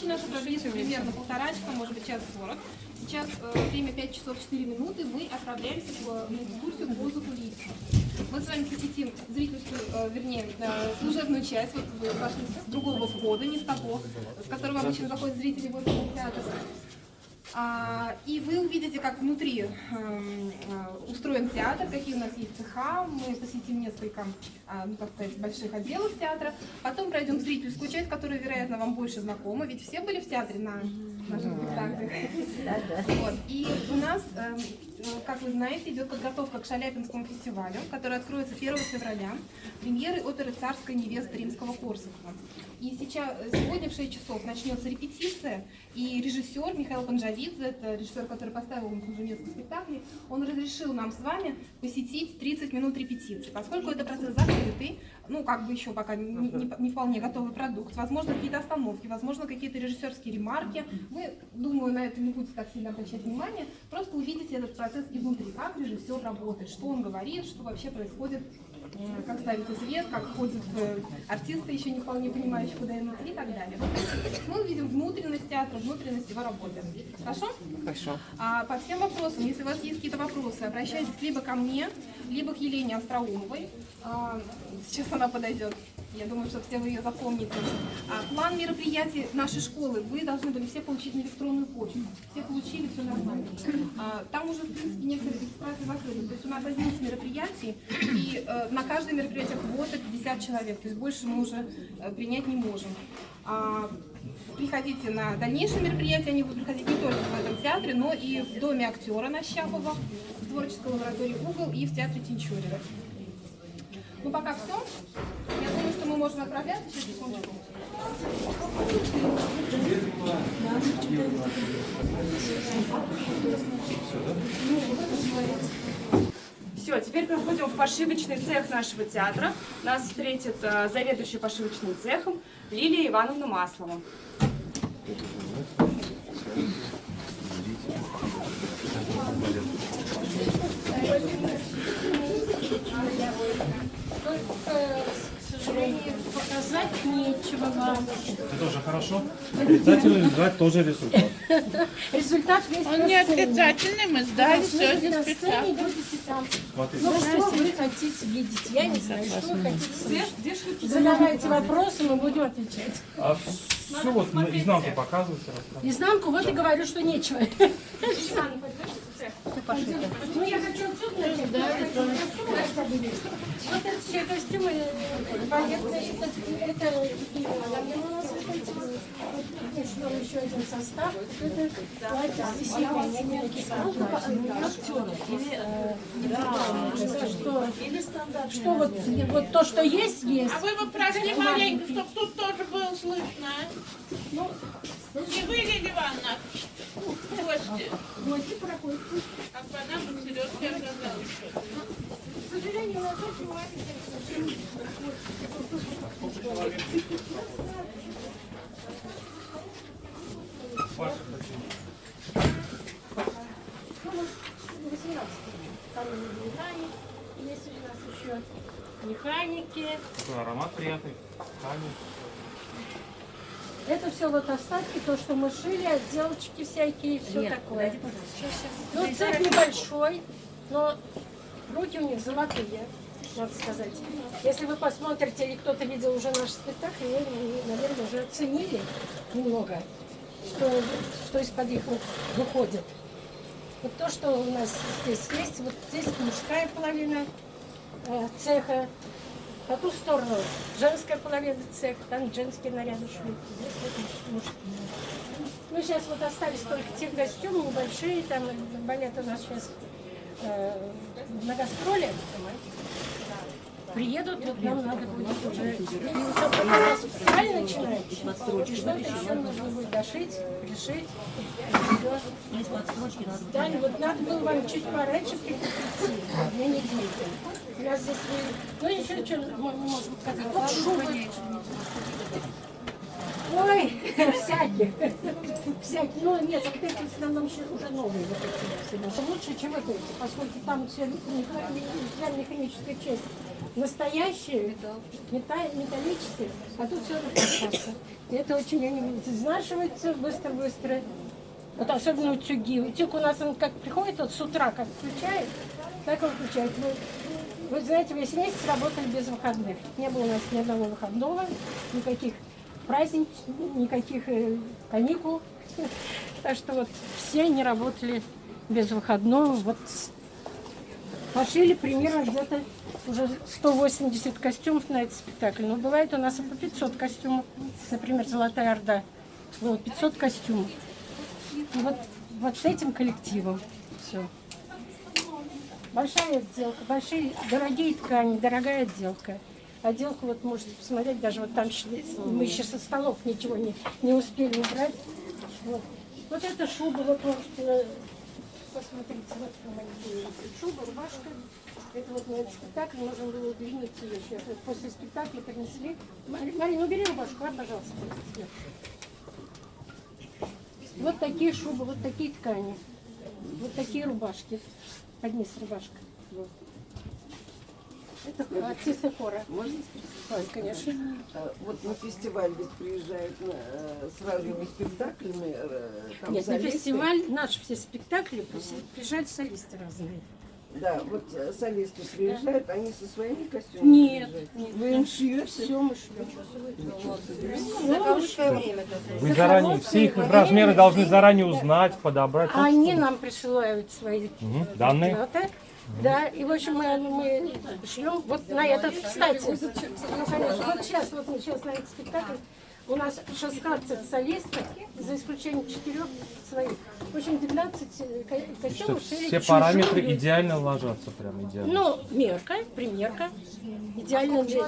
Обычно наша продлится примерно 1,5 часа, может быть, час 40. Сейчас время 5 часов 4 минуты. Мы отправляемся на экскурсию в воздух Улитки. Мы с вами посетим зрительскую, служебную часть. Вот вы пошли с другого входа, не с того, с которого обычно заходят зрители в этот театр. И вы увидите, как внутри устроен театр, какие у нас есть цеха. Мы посетим несколько, так сказать, больших отделов театра. Потом пройдем зрительскую часть, которая, вероятно, вам больше знакома. Ведь все были в театре на нашем спектакле. Вот. И у нас, как вы знаете, идет подготовка к Шаляпинскому фестивалю, который откроется 1 февраля. Премьеры оперы «Царская невеста» Римского-Корсакова. И сегодня в 6 часов начнется репетиция, и режиссер Михаил Панджавидзе, это режиссер, который поставил у нас уже несколько спектаклей, он разрешил нам с вами посетить 30 минут репетиции. Поскольку это процесс закрытый, как бы еще пока не вполне готовый продукт, возможно, какие-то остановки, возможно, какие-то режиссерские ремарки. Вы, думаю, на это не будете так сильно обращать внимание, просто увидите этот процесс изнутри, как режиссер работает, что он говорит, что вообще происходит, как ставится свет, как ходят артисты, еще не вполне понимающие, куда им идти и так далее. Мы увидим внутренность театра, внутренность его работы. Хорошо? Хорошо. По всем вопросам, если у вас есть какие-то вопросы, обращайтесь либо ко мне, либо к Елене Остроумовой. Сейчас она подойдет. Я думаю, что все вы ее запомните. План мероприятий нашей школы вы должны были все получить на электронную почту. Все получили, все нормально. Там уже, в принципе, некоторые регистрации закрыты. То есть у нас 11 мероприятий, и на каждое мероприятие квота 50 человек. То есть больше мы уже принять не можем. Приходите на дальнейшие мероприятия, они будут проходить не только в этом театре, но и в Доме актера на Щапова, в творческой лаборатории «Угол» и в театре Тинчурина. Пока все. Я думаю, что мы можем отправляться. Сейчас, секундочку. Все, теперь проходим в пошивочный цех нашего театра. Нас встретит заведующий пошивочным цехом Лилия Ивановна Маслова. К сожалению, показать нечего вам. Это тоже хорошо. Отрицательный результат тоже результат. Результат весь Он не отрицательный, мы сдали все за спектакль. Смотрите. Ну что вы хотите видеть? Я не знаю, что вы хотите слышать. Задавайте вопросы, мы будем отвечать. А все вот на изнанку показывайте. Изнанку, вот и говорю, что нечего. Ну, я хочу отсюда начать. Да, вот это все костюмы балетные. Это у нас еще один состав. Это платье с весенней что вот то, что есть, есть. А вы попросили маленько, чтобы тут тоже было слышно, а? Ну, Не вы, Лилия Ивановна, гости. гости проходят. А по нам у Сережки оказалось что-то. К сожалению, у нас очень маленькая. Там есть у нас еще механики. Такой аромат приятный. Это все вот остатки, то, что мы шили, отделочки всякие, все такое. Ну, цех небольшой, но руки у них золотые, надо сказать. Если вы посмотрите, или кто-то видел уже наш спектакль, вы, наверное, уже оценили немного, что из-под их рук выходит. Вот то, что у нас здесь есть, вот здесь мужская половина цеха, по ту сторону женская половина цеха, там женские наряды шли, здесь вот мужские. Ну, сейчас вот остались только те костюмы небольшие, там балет у нас сейчас на гастроли. Приедут, вот нам надо будет уже. И вот у нас фестиваль начинается, и что-то еще нужно будет дошить, пришить. Дань, вот надо было вам чуть пораньше прийти, на недельку. У нас здесь, ну еще что мы можем сказать, вот шубы. Ой, всякие. Ну нет, вот эти в основном уже новые закупили. Лучше, чем это, поскольку там вся механическая часть настоящие, металлические, а тут все пластмасса. И это очень они изнашиваются быстро-быстро. Вот особенно утюги. Утюг у нас он как приходит, вот с утра как включает, так он включает. Вы знаете, весь месяц работали без выходных. Не было у нас ни одного выходного, никаких праздников, никаких каникул. Так что вот все они работали без выходного. Вот пошили примерно где-то уже 180 костюмов на этот спектакль. Но бывает у нас и по 500 костюмов. Например, «Золотая Орда». Было 500 костюмов. И вот с этим коллективом все. Большая отделка, большие, дорогие ткани, дорогая отделка. Отделку вот можете посмотреть, даже вот там мы еще со столов ничего не успели убрать. Вот эта шуба, вот можете посмотрите, вот там они, шуба, рубашка. Это вот на этот спектакль можно было удлинить ее еще. После спектакля принесли. Марина, убери рубашку, пожалуйста. Вот такие шубы, вот такие ткани, вот такие рубашки. Под низ рубашка. Вот. Это артисты хора. Можно спросить? Конечно. Вот на фестиваль ведь приезжают с разными спектаклями. Там Нет, солисты. на фестиваль наши все спектакли приезжают солисты разные. Да, вот солисты приезжают, они со своими костюмами Нет, приезжают? нет. Вы им шьете? Все мы шьем. Вы заранее, все их размеры должны заранее узнать, подобрать. А они нам присылают свои Данные? фото. Да, и в общем мы шьем вот на этот, кстати, ну, конечно, вот сейчас, вот мы сейчас на этот спектакль, у нас 16 солистов, за исключением 4 своих. В общем, 12 костюмов шили Все чужую. параметры идеально ложатся, прям идеально. Ну, мерка, примерка, идеально для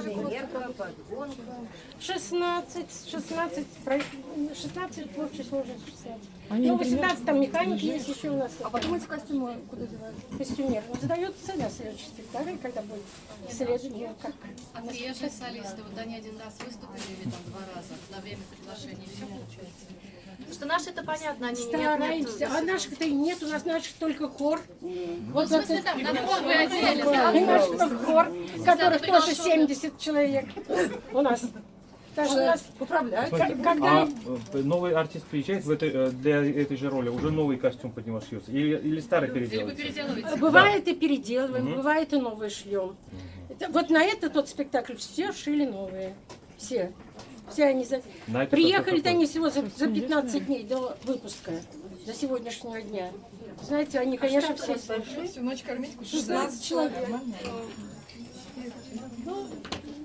16 в общей сложности 60. Ну, 18 там механик есть еще у нас. А потом эти костюмы куда девают? Костюмер. Ну, задается на следующий спектакль, когда будет следующий, как. А приезжие солисты, вот они один раз выступили или там 2 раза на время приглашения, все получается? Потому что наши это понятно, они Стараемся. А наших-то и нет, у нас наших только хор. Вот в смысле, там на хор вы одели, и наш только хор, которых тоже 70 человек у нас. Так что у нас Смотрите, когда... а новый артист приезжает для этой же роли, уже новый костюм под него шьется? Или старый или вы переделывается? переделываете? Бывает и переделываем, бывает и новые шлем. Вот на этот тот спектакль все шили новые. Все. Все они На этот приехали-то какой? они всего за 15 дней до выпуска, до сегодняшнего дня. Знаете, они, конечно, все... Всю ночь кормить 16 человек.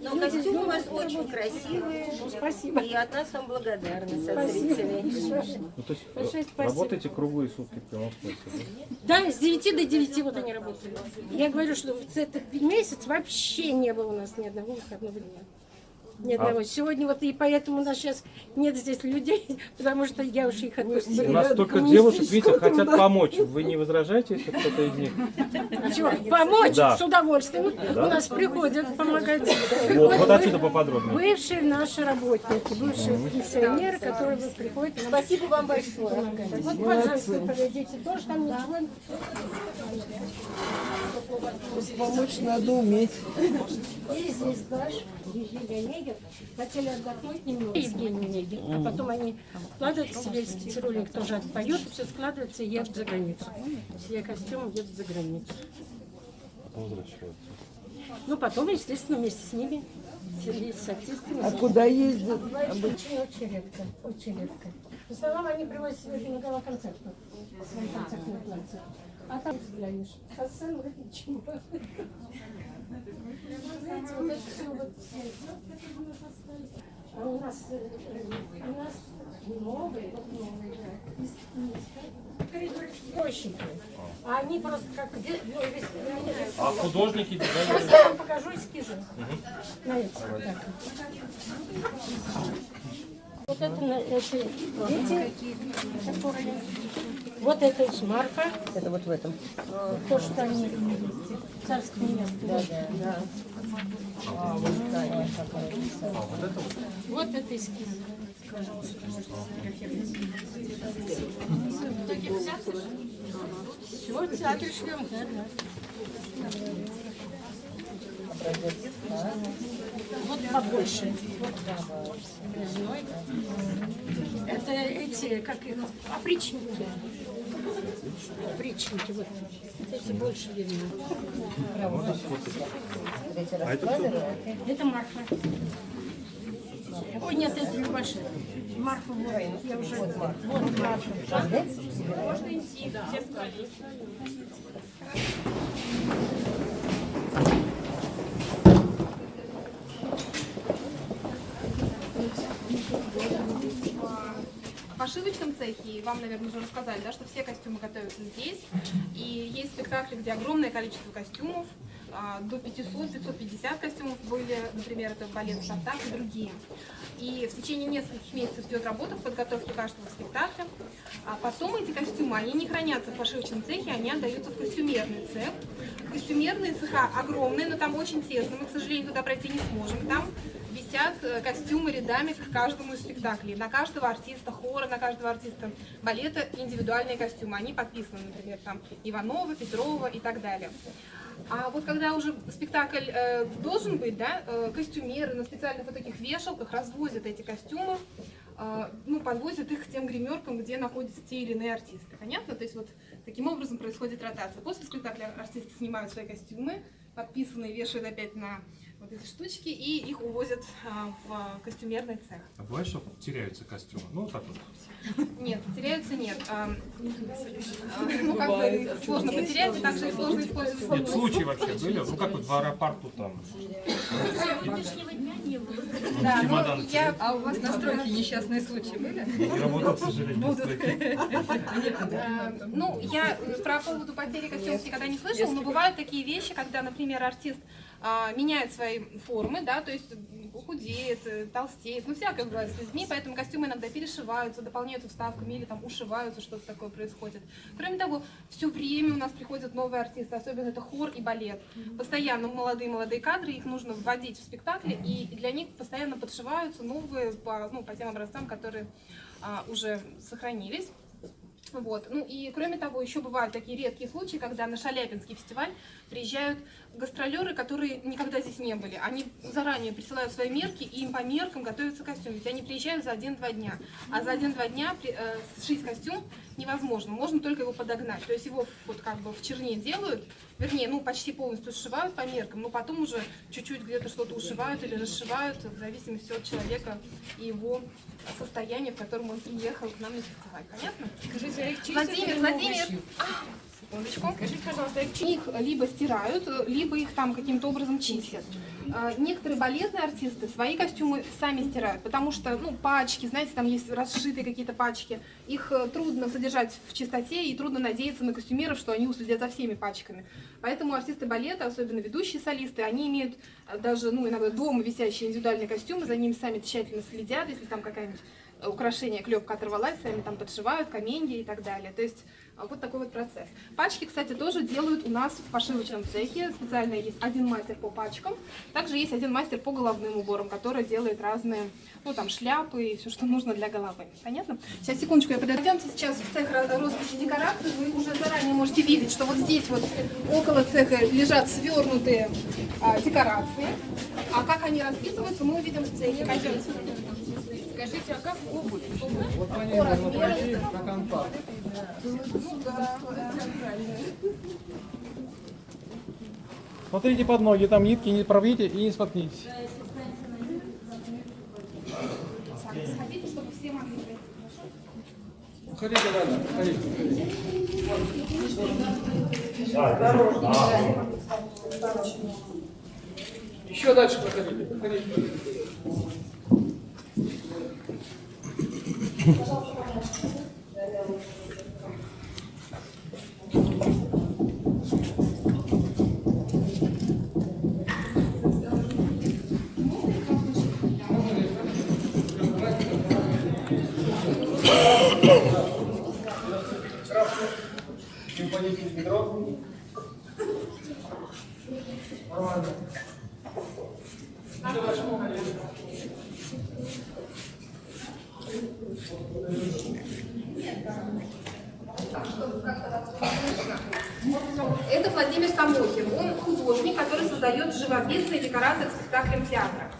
Но костюмы у вас очень красивые. Спасибо. И от нас вам благодарность от Спасибо. зрителей. Ну, то есть Большое спасибо. работаете круглые сутки в прямом смысле, Да, да? с 9 до 9 вот они работали. Я говорю, что в этот месяц вообще не было у нас ни одного выходного дня. Ни одного. Сегодня вот и поэтому у нас сейчас нет здесь людей, потому что я уж их отпустила. У нас только девушек, видите, хотят помочь. Вы не возражаете, если кто-то из них? Чего, помочь Да. с удовольствием. Да. У нас приходят помогать. Вот отсюда поподробнее. Бывшие наши работники, бывшие пенсионеры, которые приходят. Спасибо вам большое. Вот, пожалуйста, подойдите. Тоже там ничего. Помочь надо уметь. И здесь Даш, Евгений Онегин, хотели отдохнуть немного. Евгений Онегин. А потом они складывают к себе, если ролик тоже отпоет, все складывается и едут за границу. Все костюмы едут за границу. Возвращаются. Ну, потом, естественно, вместе с ними, с артистами. А куда ездят? Очень редко, очень редко. В основном они привозят сегодня на гала-концерты, свои концертные платья. А там взглянешь, а сцену вот ничего. Знаете, вот это все вот все которые у нас остались. А у нас новые, вот новые, да. Коридорщики. А они просто как... А художники, Сейчас я вам покажу эскизы. На эти спектакли. Вот это эти дети, которые... Вот это из Марфа. Это вот в этом. То, что они царские невесты. Да, да. Вот это эскиз. Пожалуйста, можете сфотографировать. Все, в театре шлем, да, да. Вот побольше. Резной. Это эти, как их, опричники. Опричники, вот. Эти больше видно. А это кто? Это Марфа. Ой, нет, это не большая. Марфа, вот, я уже... Вот Марфа. Можно идти, да. Все склонились. В пошивочном цехе, вам, наверное, уже рассказали, да, что все костюмы готовятся здесь. И есть спектакли, где огромное количество костюмов, до 500-550 костюмов были, например, это балет «Спартак» и другие. И в течение нескольких месяцев идет работа в подготовке каждого спектакля. А потом эти костюмы, они не хранятся в пошивочном цехе, они отдаются в костюмерный цех. Костюмерные цеха огромные, но там очень тесно, мы, к сожалению, туда пройти не сможем. Там висят костюмы рядами к каждому из спектаклей. На каждого артиста хора, на каждого артиста балета индивидуальные костюмы. Они подписаны, например, там Иванова, Петрова и так далее. А вот когда уже спектакль должен быть, да, костюмеры на специальных вот таких вешалках развозят эти костюмы, ну, подвозят их к тем гримеркам, где находятся те или иные артисты. Понятно? То есть вот таким образом происходит ротация. После спектакля артисты снимают свои костюмы, подписанные, вешают опять на вот эти штучки и их увозят в костюмерный цех. А бывает, что теряются костюмы? Ну, так вот. Нет, теряются нет. Ну, как бы их сложно потерять, и также их сложно использовать. Нет, случаи вообще были? Ну, как вот в аэропорту там. Да, Чемодан. а у вас на стройке несчастные случаи были? Не работал, к сожалению, в стройке. Ну, я про поводу потери костюмов никогда не слышала, но бывают такие вещи, когда, например, артист меняет свои формы, да, то есть худеет, толстеет, ну, всякое бывает с людьми, поэтому костюмы иногда перешиваются, дополняются вставками или там ушиваются, что-то такое происходит. Кроме того, все время у нас приходят новые артисты, особенно это хор и балет. Постоянно молодые кадры, их нужно вводить в спектакли, и для них постоянно подшиваются новые по тем образцам, которые уже сохранились. Вот. Ну и кроме того, еще бывают такие редкие случаи, когда на Шаляпинский фестиваль приезжают гастролеры, которые никогда здесь не были. Они заранее присылают свои мерки, и им по меркам готовится костюм. Ведь они приезжают за 1-2 дня. А за 1-2 дня сшить костюм невозможно, можно только его подогнать. То есть его вот как бы в черне делают, вернее, ну почти полностью сшивают по меркам, но потом уже чуть-чуть где-то что-то ушивают или расшивают, в зависимости от человека и его состояния, в котором он приехал к нам на фестиваль. Понятно? Скажите, а их чистят Владимир, или Владимир. новые шьют? Скажите, пожалуйста, Их либо стирают, либо их там каким-то образом чистят. Некоторые балетные артисты свои костюмы сами стирают, потому что, ну, пачки, знаете, там есть расшитые какие-то пачки, их трудно содержать в чистоте и трудно надеяться на костюмеров, что они уследят за всеми пачками. Поэтому артисты балета, особенно ведущие солисты, они имеют даже, ну, иногда дома висящие индивидуальные костюмы, за ними сами тщательно следят, если там какая-нибудь украшение, клепка оторвалась, сами там подшивают, каменья и так далее. То есть вот такой вот процесс. Пачки, кстати, тоже делают у нас в пошивочном цехе. Специально есть один мастер по пачкам. Также есть один мастер по головным уборам, который делает разные, ну, там, шляпы и все, что нужно для головы. Понятно? Сейчас, секундочку, я подойду. Идемте сейчас в цех росписи декораций. Вы уже заранее можете видеть, что вот здесь вот около цеха лежат свернутые декорации. А как они расписываются, мы увидим в цехе. Пойдемте. скажите, а как обувь? Вот понятно, пройти на контакт. Смотрите под ноги, там нитки не пробьите и не споткнитесь. Сходите, чтобы все могли пройти. Уходите дальше, уходите. Еще дальше проходите. Уходите. Это Владимир Самохин. Он художник, который создает живописные декорации к спектаклям театра.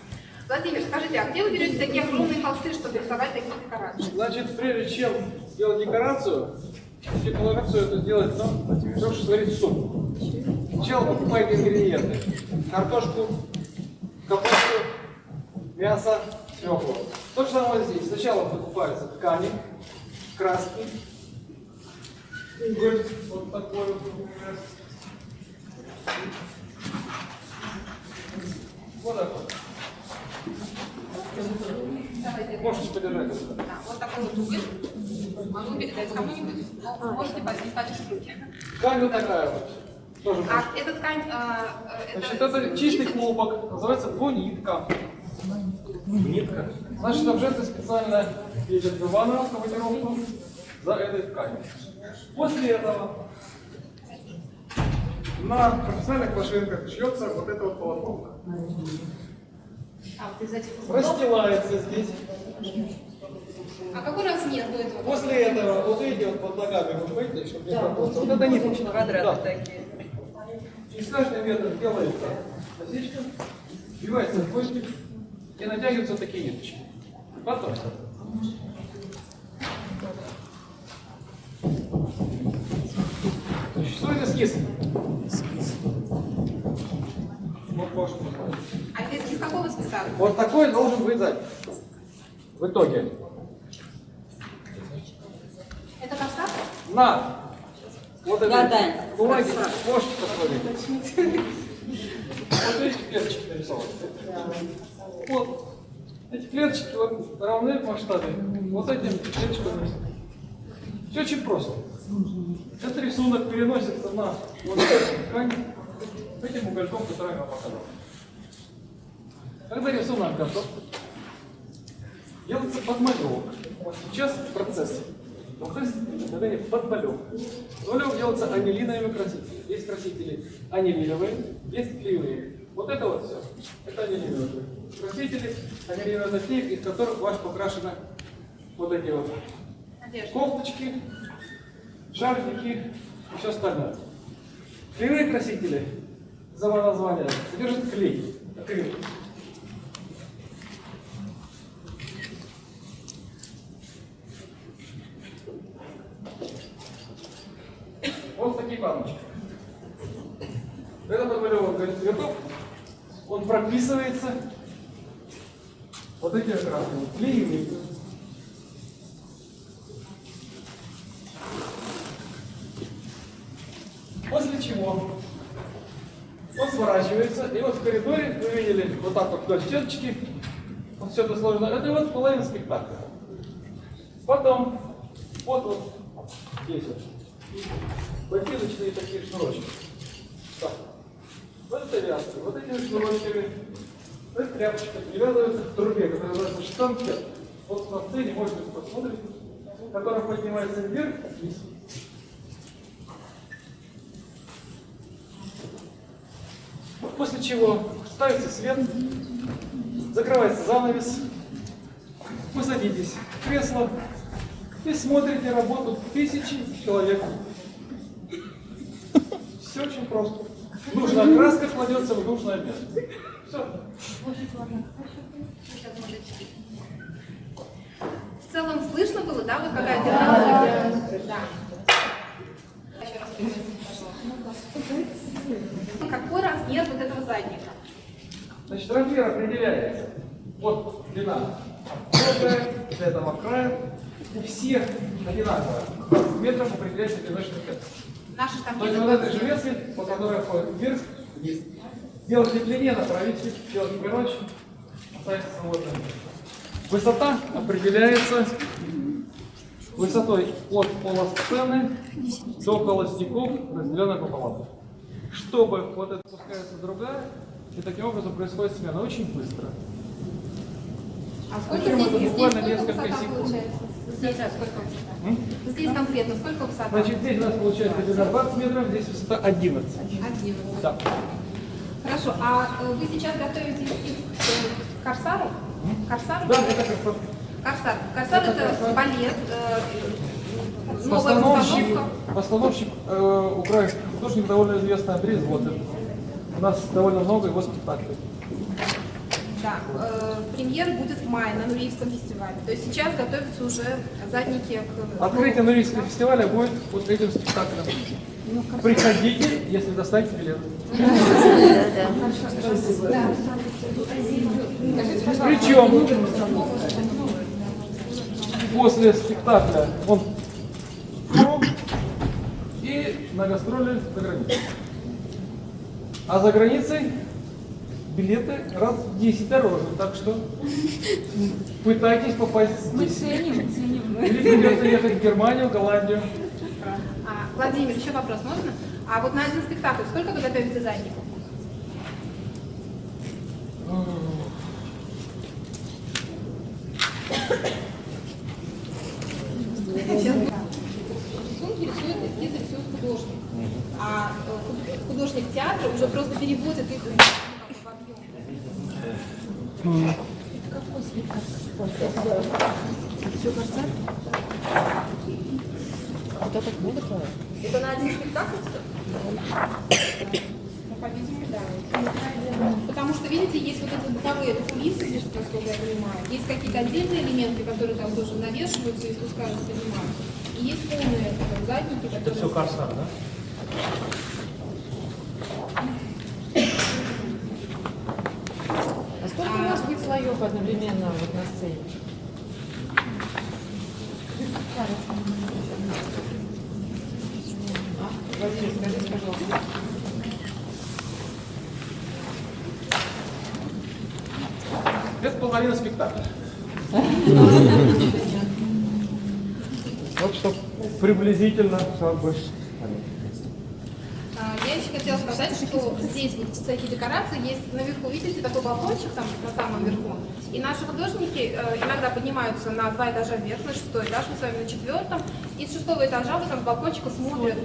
Владимир, скажите, а где вы берете такие огромные холсты, чтобы рисовать такие декорации? Значит, прежде чем делать декорацию это делать, то, что сварить суп. Сначала покупаете ингредиенты. Картошку, капусту, мясо, свеклу. То же самое здесь. Сначала покупаются ткани, краски, уголь, вот такой вот. Вот так вот. Можете подержать. Да, вот такой вот уголь. Могу передать кому-нибудь, но можете пачкать руки. Ткань вот такая вот. Тоже А эта ткань... Значит, это чистый хлопок, называется двунитка. Нитка. Значит, обжеты специально едет в Иваново на командировку за этой тканью. После этого на профессиональных машинках шьется вот это вот полотно. Расстилается здесь. А какой размер у этого? После этого, вот видите, вот под ногами, вы видите, чтобы не пропустить. Вот это ниточка. Квадраты такие. И с каждым метром делается насечка, вбивается в хвостик и натягиваются такие ниточки. Потом. Что это эскиз? Вот можно. А это из какого спектакля? Вот такой должен быть запись. В итоге. Это корсар? На! Вот это бумаги можете посмотреть. Вот эти клеточки нарисованы. Вот. Эти клеточки вот равны в масштабе вот этим клеточкам. Все очень просто. Этот рисунок переносится на вот эту ткань этим угольком, который я вам показал. Когда рисунок готов, делается подмалевок. Вот сейчас процесс. Процесс подмалевок. Подмалевок делается анилиновыми красителями. Есть красители анилиновые, есть клеевые. Вот это вот все. Это анилиновые красители, анилиновые носители, из которых ваш покрашены вот эти вот кофточки, шарфики и все остальное. Клеевые красители, за название, содержат клей. Акрил. Вот такие баночки. Когда подмалевок готов, он прописывается вот этими красками, клеевыми. После чего он сворачивается, и вот в коридоре вы видели вот так вот вдоль стеночки, вот все это сложено. Это вот половина спектакля. Потом вот здесь вот ботиночные такие шнурочки. Так. Вот это вязка. Вот этими шнурочками, это тряпочка, привязывается к трубе, которая называется штангер. Вот на сцене, может быть, посмотрите, которая поднимается вверх и вниз. После чего ставится свет, закрывается занавес, вы садитесь в кресло и смотрите работу тысячи человек. Все очень просто. Нужная краска кладется в нужное место. Все. В целом слышно было, да, вот какая терминология? Да. Какой размер вот этого задника? Значит, размер определяется. Вот длина от края до этого края. У всех одинаково. 20 метров определяется одиночный текст. Наши штампы. То есть вот этой железкой, по которой ходит вверх, вниз. Делать на длине, направить, делать короче, оставить свободным. Высота определяется высотой от пола сцены до холостяков, разделенных пополам. Чтобы вот это спускается другая, и таким образом происходит смена очень быстро. А сколько Причем это здесь буквально сколько несколько высота секунд. получается? Здесь сколько высота? Здесь конкретно сколько высота? Значит, здесь у нас получается длина 20 метров, здесь высота 11. 11. Да. Хорошо, а вы сейчас готовитесь к корсару? Корсару? Да, это как Корсар. Корсар это балет. новая постановка. Постановщик украинский художник, довольно известный Андрей Злотов. У нас довольно много его спектаклей. Да, премьера будет в мае на Нурийском фестивале. То есть сейчас готовятся уже задники к... Открытие Нурийского фестиваля будет вот этим спектаклем. Приходите, если достанете билет. Причем после спектакля он в тур и на гастроли за границей. А за границей билеты раз в 10 дороже, так что пытайтесь попасть здесь. Или придется ехать в Германию, Голландию. Владимир, еще вопрос можно? А вот на один спектакль сколько вы готовите задников? Сейчас рисунки рисует эскизы, рисует художник. А художник театра уже просто переводит их в объем. Все концерт? Вот так много твоего? Это на один спектакль? Ну, по-видимому, да. Потому что, видите, есть вот эти боковые кулисы, насколько я понимаю. Есть какие-то отдельные элементы, которые там тоже навешиваются и спускаются, понимаю. И есть полные задники, которые... Это все корсар, да? А сколько может быть слоев одновременно вот на сцене? Владимир, скажите, пожалуйста. Это половина спектакля. Вот что приблизительно как бы. Я еще хотела сказать, что здесь вот в цехе декорации есть наверху, видите, такой балкончик там на самом верху. И наши художники иногда поднимаются на 2 этажа вверх, на 6-й этаж, мы с вами на 4-м. И с 6-го этажа в этом балкончике смотрят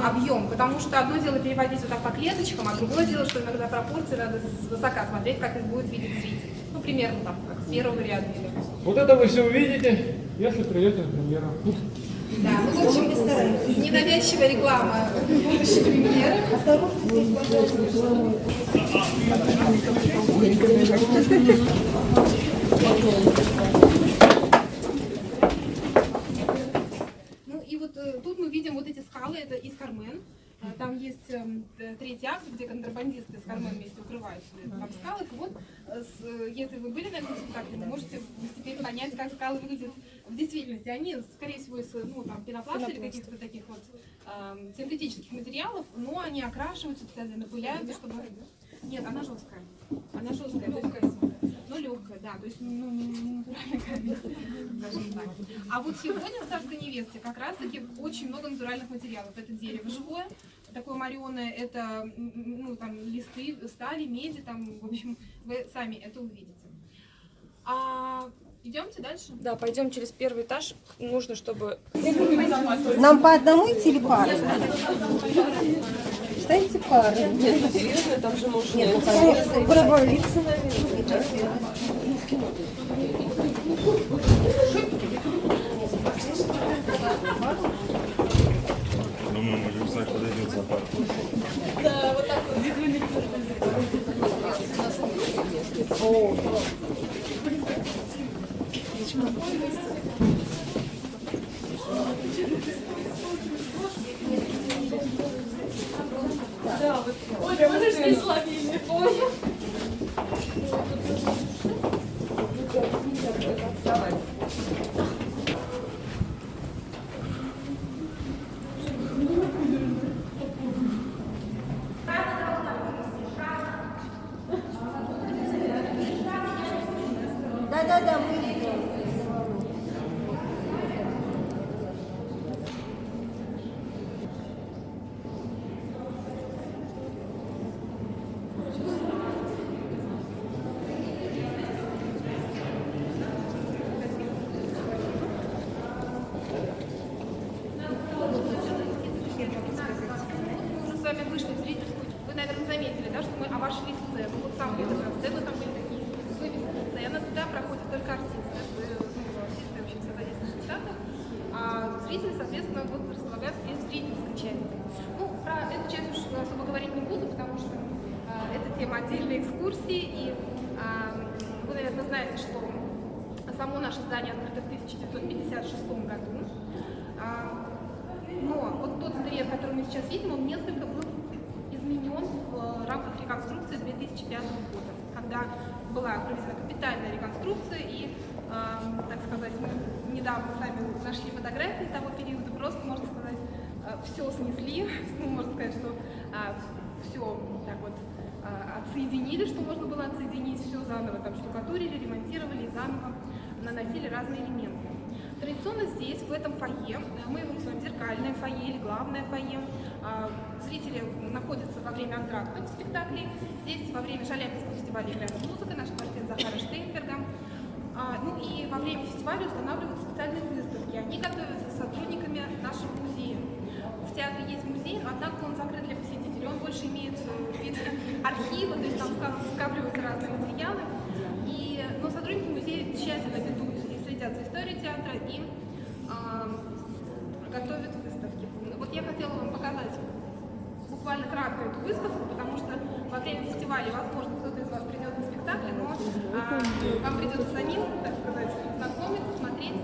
объем, потому что одно дело переводить вот так по клеточкам, а другое дело, что иногда пропорции надо свысока смотреть, как их будет видеть зритель. Ну, примерно там, как с первого ряда. Вот это вы все увидите, если придете на премьеру. Да, ну, в общем, ненавязчивая реклама будущей премьеры. Ну и вот тут мы видим вот эти скалы, это из Кармен. Там есть третий акт, где контрабандисты с Кармен вместе укрываются там в скалах. И вот, если вы были на этом спектакле, вы можете теперь понять, как скалы выглядят в действительности. Они, скорее всего, из пенопласта или каких-то таких вот синтетических материалов, но они окрашиваются, напыляются, чтобы... Нет, она жесткая. Она жесткая, но легкая, да, то есть натуральная камень, скажем так. А вот сегодня в «Царской невесте» как раз-таки очень много натуральных материалов. Это дерево живое, такое мореное, это листы стали, меди, там, в общем, вы сами это увидите. Идемте дальше? Да, пойдем через первый этаж. Нужно, чтобы... Нам по одному идти или парой? Ставите пары. Нет, ну серьезно, там же можно... Нет, ну провалиться, наверное. Думаю, мой рюкзак подойдет за пару. Да, вот так вот. Ой, подожди, словили. Давай. Да, мы идем. Вы, наверное, заметили, да, что мы обошли сцену. Вот там где-то на сцену там были такие вывески сцены, туда проходят только артисты. Артисты, в общем, все задействованы в спектаклях. зрители, соответственно, будут располагаться и в зрительской части. Ну, про эту часть уж особо говорить не буду, потому что это тема отдельной экскурсии, и вы, наверное, знаете, что само наше здание открыто в 1956 году. Но вот тот интерьер, который мы сейчас видим, он несколько был изменен в рамках реконструкции 2005 года, когда была проведена капитальная реконструкция, и, так сказать, мы недавно сами нашли фотографии того периода, просто, можно сказать, все снесли, ну, можно сказать, что все так вот отсоединили, что можно было отсоединить, все заново там штукатурили, ремонтировали и заново наносили разные элементы. Традиционно здесь, в этом фойе, мы его называем зеркальное фойе или главное фойе. Зрители находятся во время антрактов спектаклей. Здесь во время Шаляпинского фестиваля играет музыка, наш квартет Захара Штейнберга. Ну и во время фестиваля устанавливаются специальные выставки. Они готовятся с сотрудниками нашего музея. В театре есть музей, однако он закрыт для посетителей. Он больше имеет вид архива, то есть там скапливаются разные материалы. Но сотрудники музея тщательно ведут и следят за историей театра и готовят выставки. Вот я хотела вам показать буквально кратко эту выставку, потому что во время фестиваля, возможно, кто-то из вас придет на спектакль, но вам придется самим, так сказать, знакомиться, смотреть.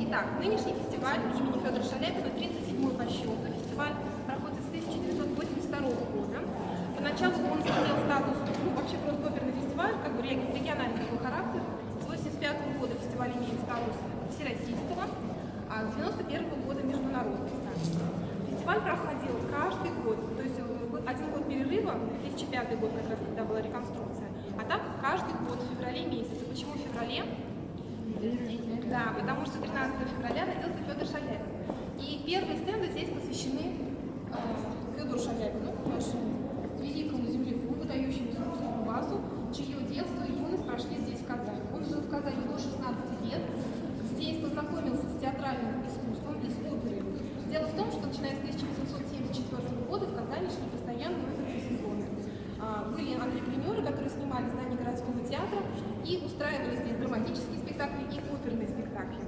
Итак, нынешний фестиваль имени Федора Шаляпина, 37-й по счету. Фестиваль проходит с 1982 года. Поначалу он имел статус, вообще просто оперный фестиваль, как бы региональный такой характер. С 1985 года фестиваль имеет статус всероссийского, а с 1991 года международный статус. Фестиваль проходил каждый год, то есть один год перерыва, 2005 год как раз, когда была реконструкция, а так каждый год в феврале месяце. Почему в феврале? Да, потому что 13 февраля родился Федор Шаляпин. И первые стенды здесь посвящены Федору Шаляпину, нашему великому земляку, выдающемуся русскому басу, чье детство и юность прошли здесь, в Казани. Он жил в Казани до 16 лет, здесь познакомился с театральным искусством и с оперой. Дело в том, что начиная с 1874 года в Казани шли постоянные оперные сезоны. Были антрепренеры, которые снимали здание городского театра и устраивали здесь драматические спектакли и оперные спектакли.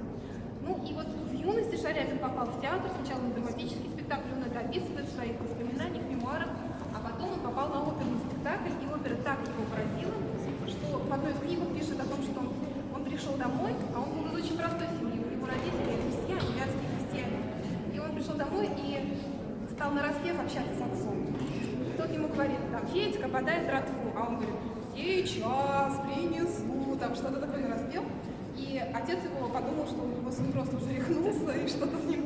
Ну и вот в юности Шаляпин попал в театр, сначала на драматический спектакль, он это описывает в своих воспоминаниях, мемуарах, а потом он попал на оперный спектакль, и опера так его поразила, что в одной из книг он пишет о том, что он пришел домой, а он был из очень простой семьи, у него родители христиане, вятские христиане. И он пришел домой и стал нараспев общаться с отцом. Тот ему говорит, там, Федька, подай дратву, а он говорит, сейчас принесу, там что-то такое нараспев. И отец его подумал, что у него сын просто уже рехнулся, и что-то с ним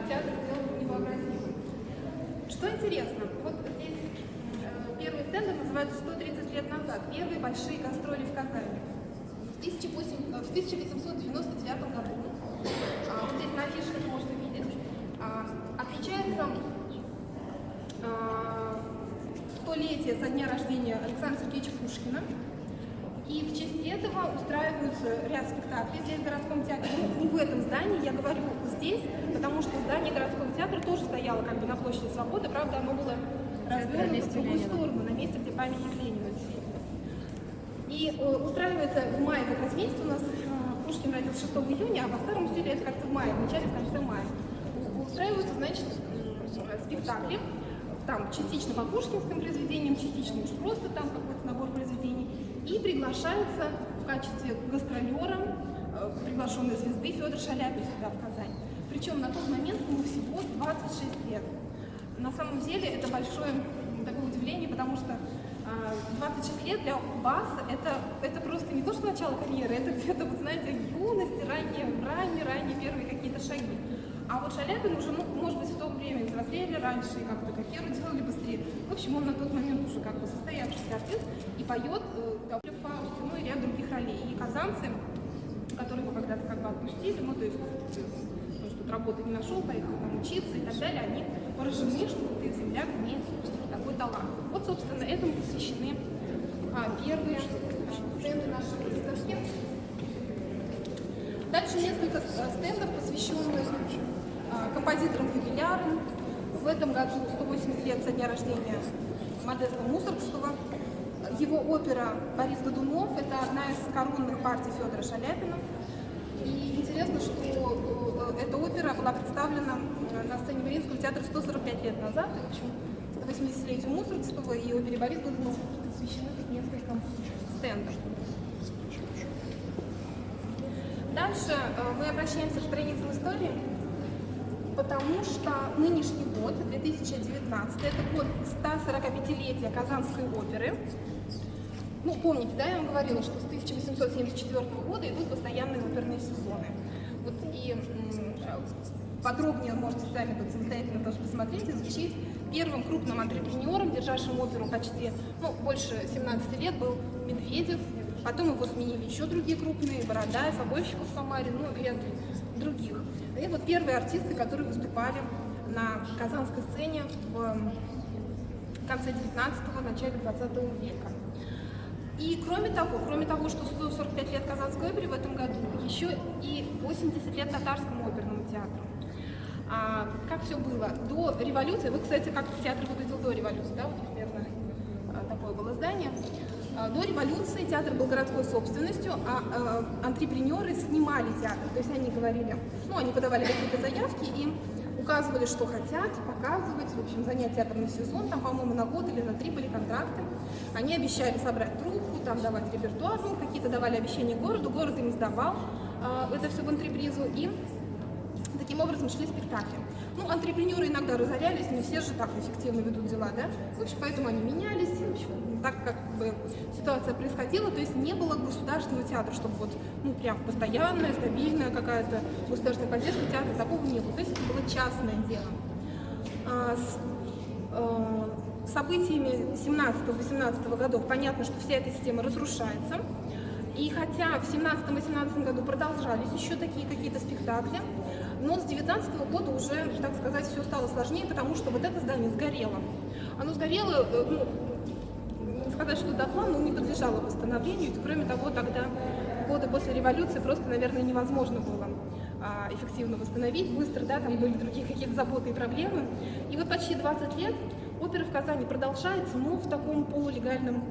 театр сделал невообразимым. Что интересно, вот здесь первые стенды называются 130 лет назад, первые большие гастроли в Казани. В 1899 году, вот здесь на афише это можно видеть, отмечается 100-летие со дня рождения Александра Сергеевича Пушкина. И в честь этого устраиваются ряд спектаклей здесь в городском театре. Ну, не в этом здании, я говорю здесь, потому что здание городского театра тоже стояло как бы на площади Свободы, правда, оно было развернуто в другую сторону, на месте, где памятник Ленину. И устраивается в мае как раз месяц у нас, Пушкин родился 6 июня, а во старом стиле это как-то в мае, в начале, в конце мая. Устраиваются, значит, спектакли, там частично по пушкинским произведениям, частично уж просто там какой-то набор произведений. И приглашается в качестве гастролера приглашенной звезды Федор Шаляпин сюда, в Казань. Причем на тот момент ему всего 26 лет. На самом деле это большое такое удивление, потому что 26 лет для баса это просто не то, что начало карьеры, это где-то, вот знаете, юность, ранние первые какие-то шаги. А вот Шаляпин уже, ну, может быть, в то время взрослели раньше, и как-то карьеру делали быстрее. В общем, он на тот момент уже как бы состоявшийся артист и поет Фаусте, ну и ряд других ролей. И казанцы, которые его когда-то как бы отпустили, ну то есть, потому что тут работы не нашел, поехал там учиться и так далее, они поражены, что вот их земляк имеет такой талант. Вот, собственно, этому посвящены первые стенды нашей выставки. Дальше несколько стендов, посвященных композиторам-юбилярам. В этом году 180 лет со дня рождения Модеста Мусоргского. Его опера «Борис Годунов» — это одна из коронных партий Федора Шаляпина. И интересно, что эта опера была представлена на сцене Мариинского театра 145 лет назад. И, в общем, 180-летию Мусоргского и опере Борис было посвящено несколько стендов. Дальше мы обращаемся к страницам истории, потому что нынешний год, 2019, это год 145-летия Казанской оперы. Ну, помните, да, я вам говорила, что с 1874 года идут постоянные оперные сезоны. Вот и подробнее можете сами тут самостоятельно тоже посмотреть, изучить. Первым крупным антрепренером, державшим оперу почти, больше 17 лет, был Медведев. Потом его сменили еще другие крупные, Бородаев, Обойщиков в Самаре, и ряд других. И вот первые артисты, которые выступали на казанской сцене в конце 19-го, начале 20 века. И кроме того, что 145 лет Казанской опере в этом году, еще и 80 лет Татарскому оперному театру. Как все было до революции, вы, кстати, как театр выглядел до революции, да, вот примерно такое было здание. До революции театр был городской собственностью, а антрепренеры снимали театр, то есть они говорили, они подавали какие-то заявки и указывали, что хотят показывать, в общем, занять театрный сезон, там, по-моему, на год или на 3 были контракты. Они обещали собрать труппу, там давать репертуар, какие-то давали обещания городу, город им сдавал это все в антрепризу, и таким образом шли спектакли. Антрепренеры иногда разорялись, не все же так эффективно ведут дела, да? В общем, поэтому они менялись, в общем, так как бы ситуация происходила, то есть не было государственного театра, чтобы прям постоянная, стабильная какая-то государственная поддержка театра, такого не было, то есть это было частное дело. С событиями 17-18 годов понятно, что вся эта система разрушается. И хотя в 17-18 году продолжались еще такие какие-то спектакли, но с 19 года уже, так сказать, все стало сложнее, потому что вот это здание сгорело. Оно сгорело, не сказать, что дотла, но не подлежало восстановлению. И, кроме того, тогда, годы после революции, просто, наверное, невозможно было эффективно восстановить быстро, да, там были другие какие-то заботы и проблемы. И вот почти 20 лет опера в Казани продолжается, но в таком полулегальном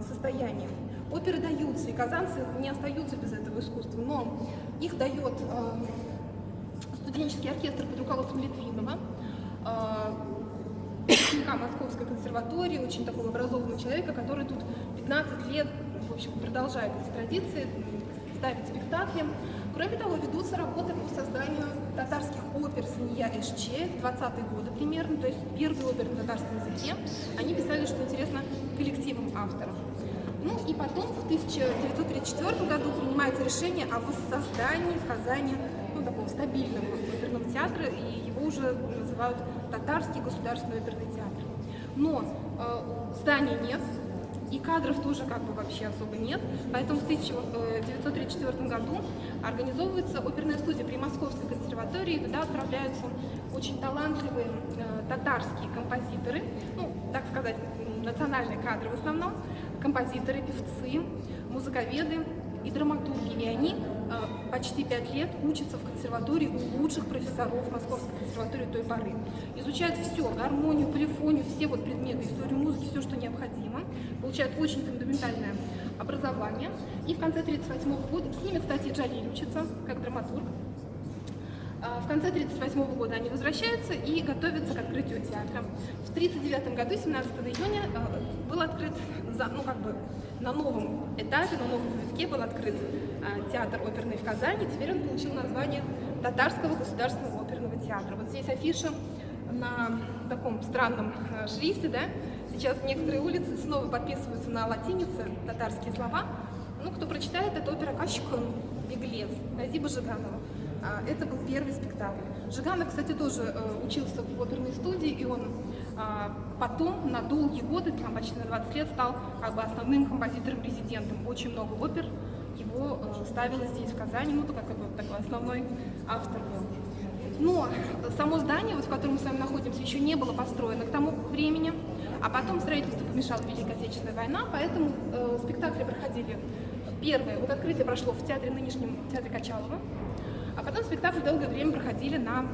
состоянии. Оперы даются, и казанцы не остаются без этого искусства, но их дает студенческий оркестр под руководством Литвинова, выпускника Московской консерватории, очень такого образованного человека, который тут 15 лет, в общем, продолжает эти традиции, ставит спектакли. Кроме того, ведутся работы по созданию татарских опер Сания Эшче, 20-е годы примерно, то есть первые оперы на татарском языке. Они писали, что интересно, коллективом авторов. И потом в 1934 году принимается решение о воссоздании в Казани такого стабильного оперного театра, и его уже называют Татарский государственный оперный театр. Но зданий нет, и кадров тоже вообще особо нет, поэтому в 1934 году организовывается оперная студия при Московской консерватории, и туда отправляются очень талантливые татарские композиторы, так сказать, национальные кадры в основном, композиторы, певцы, музыковеды и драматурги. И они почти 5 лет учатся в консерватории у лучших профессоров Московской консерватории той поры. Изучают все, гармонию, полифонию, все предметы, историю музыки, все, что необходимо. Получают очень фундаментальное образование. И в конце 1938 года, с ними, кстати, Джалиль учится, как драматург. В конце 1938 года они возвращаются и готовятся к открытию театра. В 1939 году, 17 июня, был открыт, на новом этапе, на новом витке был открыт театр оперный в Казани. Теперь он получил название Татарского государственного оперного театра. Вот здесь афиша на таком странном шрифте, да? Сейчас некоторые улицы снова подписываются на латинице татарские слова. Кто прочитает, это опера «Кашкын», «Беглец», Назиба Жиганова. Это был первый спектакль. Жиганов, кстати, тоже учился в оперной студии, и он потом на долгие годы, почти на 20 лет, стал основным композитором-резидентом. Очень много опер его ставило здесь, в Казани, такой основной автор был. Но само здание, в котором мы с вами находимся, еще не было построено к тому времени, а потом строительству помешала Великая Отечественная война, поэтому спектакли проходили. Первое, открытие прошло в театре, нынешнем театре Качалова, а потом спектакли долгое время проходили на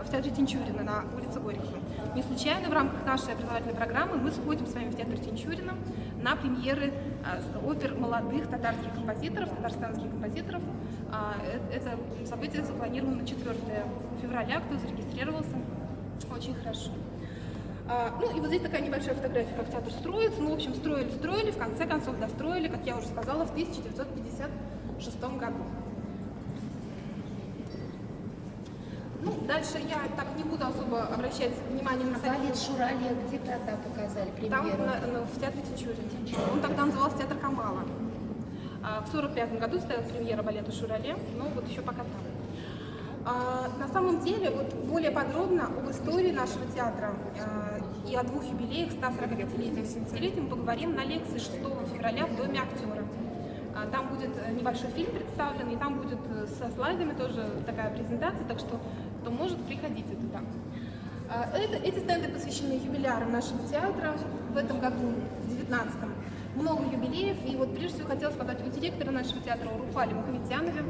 в театре Тинчурина на улице Горького. Не случайно в рамках нашей образовательной программы мы сходим с вами в театр Тинчурина на премьеры опер молодых татарских композиторов, татарстанских композиторов. Это событие запланировано на 4 февраля, кто зарегистрировался, очень хорошо. Ну и вот здесь такая небольшая фотография, как театр строится. Ну, в общем, строили, в конце концов достроили, как я уже сказала, в 1956 году. Ну, дальше я так не буду особо обращать внимание на Балет Шурале, где тогда показали там, премьеру? в театре Тинчурина. Он тогда назывался театр Камала. В 1945 году стояла премьера балета Шурале, но вот еще пока там. На самом деле, вот более подробно об истории нашего театра и о двух юбилеях, 145-летием и 70-летием, мы поговорим на лекции 6 февраля в Доме актера. Там будет небольшой фильм представлен, и там будет со слайдами тоже такая презентация, так что кто может, приходите туда. Эти стенды посвящены юбилярам нашего театра. В этом году, в 19-м, много юбилеев. И вот прежде всего хотела сказать о директоре нашего театра, о Руфале Мухаметзянове,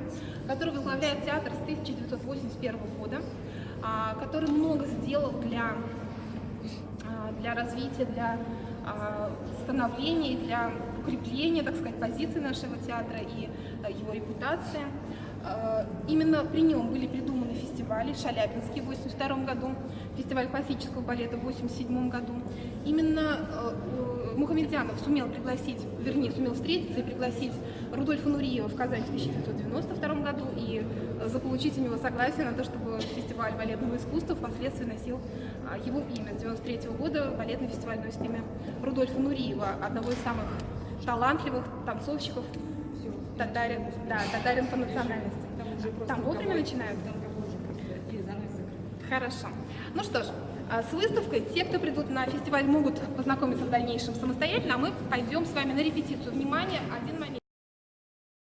который возглавляет театр с 1981 года, который много сделал для развития, для становления, для укрепления, так сказать, позиции нашего театра и его репутации. Именно при нем были придуманы фестивали: Шаляпинский в 1982 году, фестиваль классического балета в 1987 году. Именно Мухаметзянов сумел встретиться и пригласить Рудольфа Нуриева в Казань в 1992 году и заполучить у него согласие на то, чтобы фестиваль балетного искусства впоследствии носил его имя. С 1993 года балетный фестиваль носит имя Рудольфа Нуриева, одного из самых талантливых танцовщиков, татарин по национальности. Там вовремя начинают? Хорошо. Ну что ж, с выставкой те, кто придут на фестиваль, могут познакомиться в дальнейшем самостоятельно, а мы пойдем с вами на репетицию. Внимание, один момент.